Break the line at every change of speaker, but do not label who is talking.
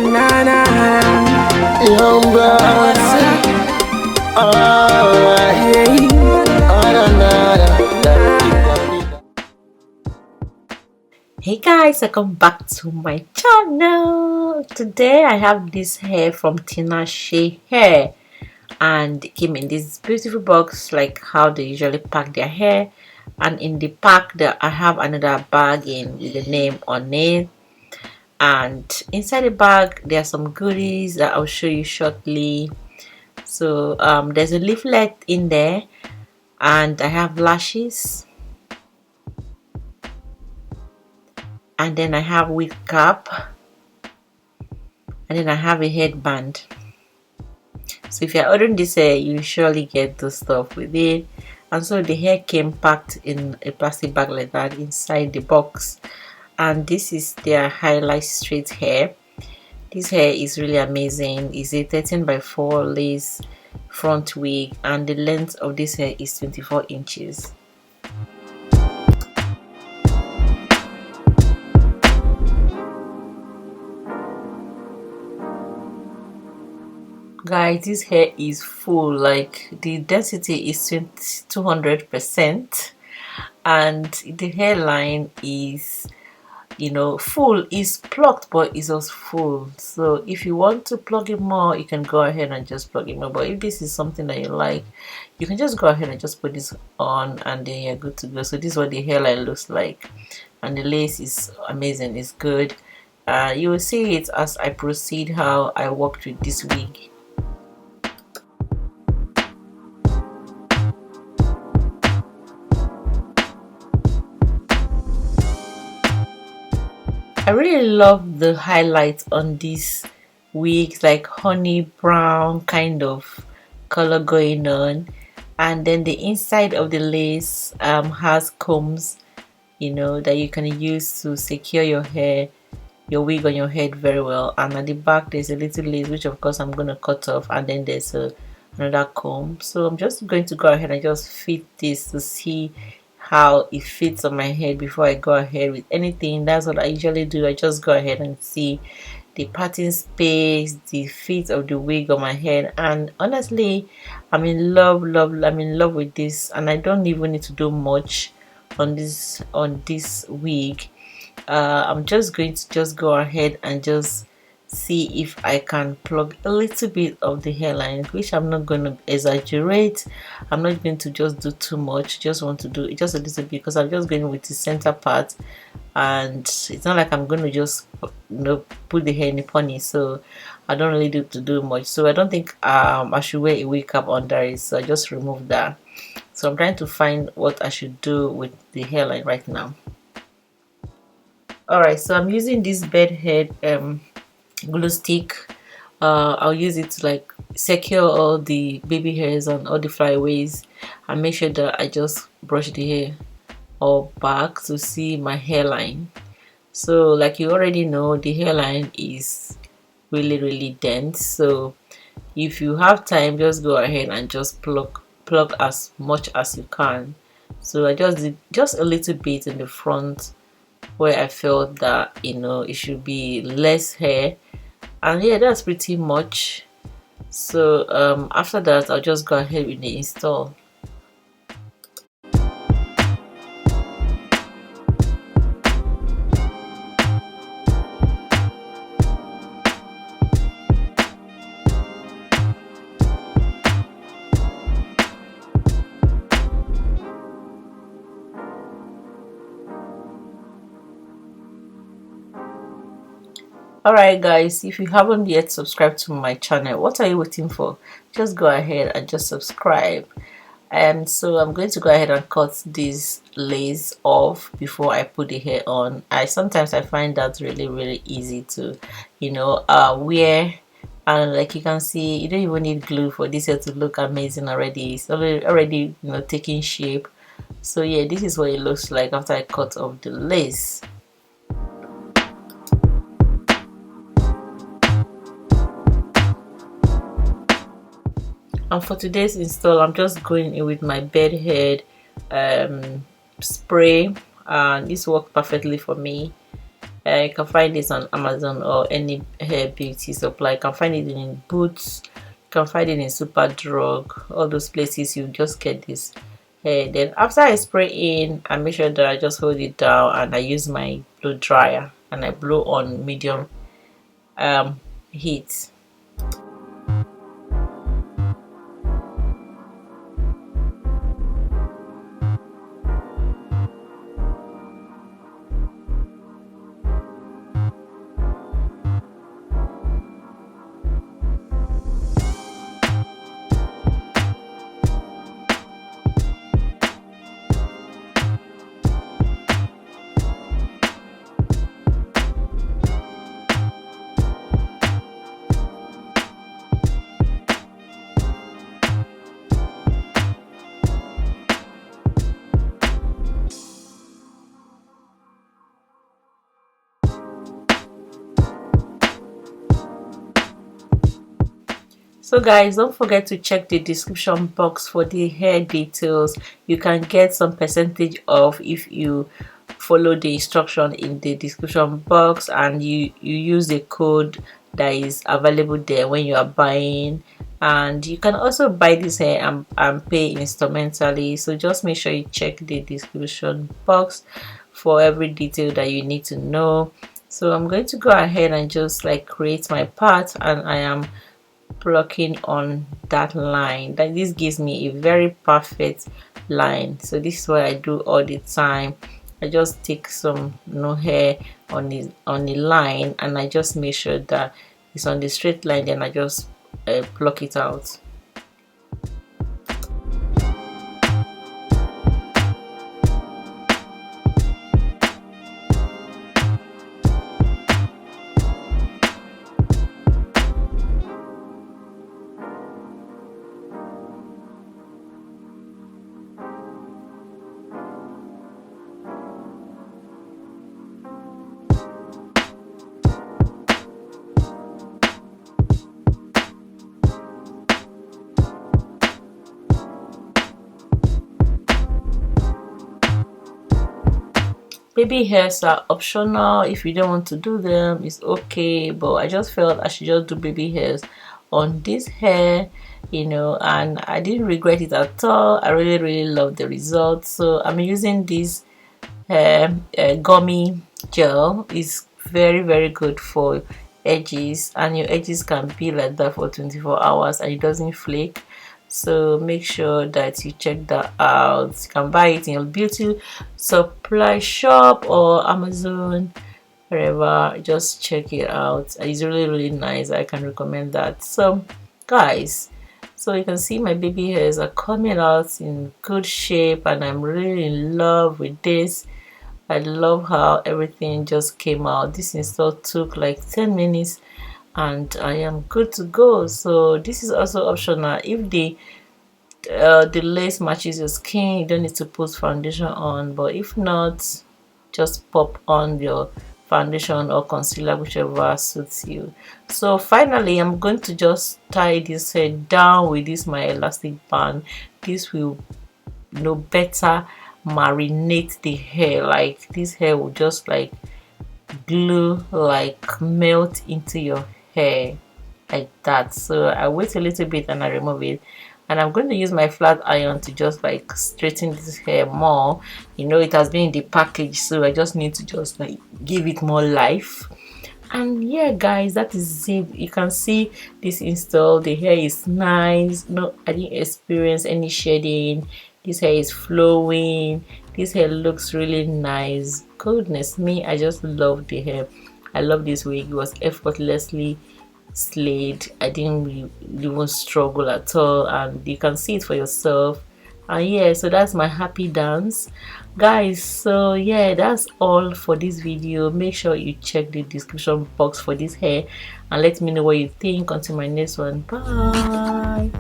na na young brother.
Hey guys, welcome back to my channel. Today I have this hair from Tinashe Hair, and it came in this beautiful box like how they usually pack their hair. And in the pack there I have another bag in with the name on it, and inside the bag there are some goodies that I'll show you shortly. So there's a leaflet in there, and I have lashes, and then I have wig cap, and then I have a headband. So if you're ordering this hair, you surely get the stuff with it. And so the hair came packed in a plastic bag like that inside the box. And this is their highlight straight hair. This hair is really amazing. It's a 13x4 lace front wig, and the length of this hair is 24 inches. Guys, this hair is full, like the density is 200%, and the hairline is, you know, full. Is plucked, but it's also full. So if you want to plug it more, you can go ahead and just plug it more. But if this is something that you like, you can just go ahead and just put this on, and then you're good to go. So this is what the hairline looks like, and the lace is amazing. It's good. You will see it as I proceed how I worked with this wig. I really love the highlights on these wigs, like honey brown kind of color going on, and then the inside of the lace has combs, you know, that you can use to secure your hair, your wig on your head very well. And at the back there's a little lace, which of course I'm going to cut off, and then there's another comb. So I'm just going to go ahead and just fit this to see how it fits on my head before I go ahead with anything. That's what I usually do. I just go ahead and see the parting space, the fit of the wig on my head, and honestly I'm in love with this, and I don't even need to do much on this wig. I'm just going to just go ahead and just see if I can plug a little bit of the hairline, which I'm not going to exaggerate. I'm not going to just do too much. Just want to do it just a little bit, because I'm just going with the center part, and it's not like I'm going to just, you know, put the hair in a pony. So I don't really need to do much. So I don't think I should wear a wig cap under it, so I just remove that. So I'm trying to find what I should do with the hairline right now. Alright, so I'm using this bed head glue stick. I'll use it to like secure all the baby hairs and all the flyaways, and make sure that I just brush the hair all back to see my hairline. So like you already know, the hairline is really dense, so if you have time, just go ahead and just plug as much as you can. So I just did just a little bit in the front where I felt that, you know, it should be less hair, and yeah, that's pretty much. So after that I'll just go ahead with the install. Alright guys, if you haven't yet subscribed to my channel, what are you waiting for? Just go ahead and just subscribe. And so I'm going to go ahead and cut this lace off before I put the hair on. Sometimes I find that really easy to, you know, wear, and like you can see, you don't even need glue for this hair to look amazing already. It's already, you know, taking shape. So yeah, this is what it looks like after I cut off the lace. And for today's install, I'm just going in with my bed head spray, and this worked perfectly for me. You can find this on Amazon or any hair beauty supply. You can find it in Boots, you can find it in Superdrug, all those places. You just get this hair. Then after I spray in, I make sure that I just hold it down and I use my blow dryer and I blow on medium heat. So guys, don't forget to check the description box for the hair details. You can get some percentage off if you follow the instruction in the description box and you use the code that is available there when you are buying. And you can also buy this hair and pay instrumentally, so just make sure you check the description box for every detail that you need to know. So I'm going to go ahead and just like create my part, and I am plucking on that line. That this gives me a very perfect line. So this is what I do all the time. I just take some hair on the line and I just make sure that it's on the straight line, then I just pluck it out. Baby hairs are optional. If you don't want to do them, it's okay, but I just felt I should just do baby hairs on this hair, and I didn't regret it at all. I really love the result. So I'm using this gummy gel. Is very good for edges, and your edges can be like that for 24 hours and it doesn't flake. So make sure that you check that out. You can buy it in your beauty supply shop or Amazon, wherever. Just check it out. It's really nice. I can recommend that. So guys, so you can see my baby hairs are coming out in good shape and I'm really in love with this. I love how everything just came out. This install took like 10 minutes and I am good to go. So this is also optional. If the lace matches your skin, you don't need to put foundation on, but if not, just pop on your foundation or concealer, whichever suits you. So finally, I'm going to just tie this hair down with this my elastic band. This will better marinate the hair. Like this hair will just like glue, like melt into your hair like that. So I wait a little bit and I remove it, and I'm going to use my flat iron to just like straighten this hair more. It has been in the package, so I just need to just like give it more life. And yeah guys, that is it. You can see this install. The hair is nice. No, I didn't experience any shedding. This hair is flowing. This hair looks really nice. Goodness me, I just love the hair. I love this wig. It was effortlessly slayed. I didn't even struggle at all, and you can see it for yourself. And yeah, so that's my happy dance, guys. So yeah, that's all for this video. Make sure you check the description box for this hair and let me know what you think. Until my next one, bye.